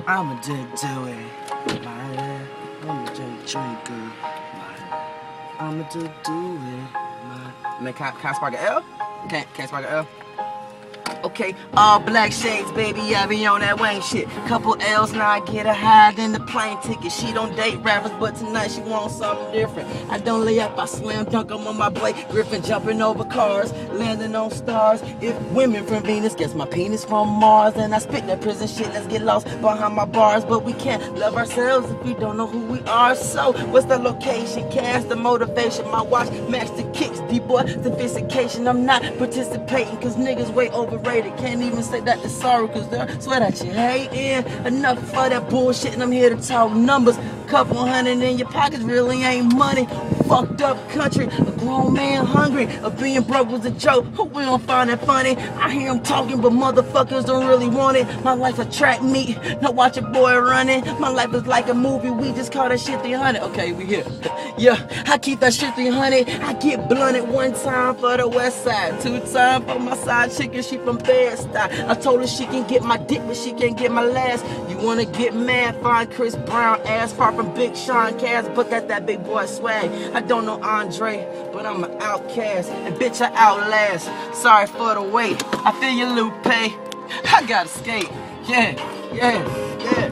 I'ma just do it, man. I'ma just drink it, man. I'ma just do it, man. And then can I spark an L? Can't spark an L? Okay, all black shades, baby, I be on that Wayne shit. Couple L's, now I get her higher than the plane ticket. She don't date rappers, but tonight she wants something different. I don't lay up, I slam dunk 'em on my boy Griffin, jumping over cars, landing on stars. If women from Venus, guess my penis from Mars. And I spit that prison shit, let's get lost behind my bars. But we can't love ourselves if we don't know who we are. So, what's the location? Cast the motivation. My watch match the kicks, D-boy sophistication. I'm not participating, cause niggas way overrated. Can't even say that to sorrow, cause they'll swear that you hating. Enough for that bullshit, and I'm here to talk numbers. Couple hundred in your pockets really ain't money. Fucked up country, a grown man hungry. Being broke was a joke, who we don't find that funny? I hear them talking, but motherfuckers don't really want it. My life a track meet, now watch a boy running. My life is like a movie, we just call that shit 300. Okay, we here. Yeah, I keep that shit 300. I get blunted one time for the west side, 2 times for my side chicken, she from Bed-Stuy. I told her she can get my dick, but she can't get my last. You wanna get mad, find Chris Brown ass far from Big Sean Cass, but that's that big boy swag. I don't know Andre, but I'm an outcast, and bitch I outlast. Sorry for the wait, I feel your Lupe. I gotta skate, yeah, yeah, yeah.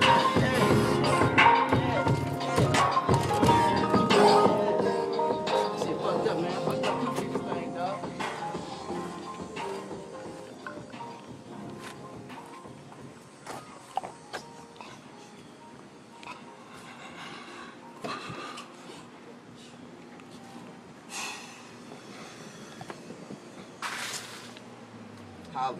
Shit fucked up, man. Fucked up country this thing, dog. Holla.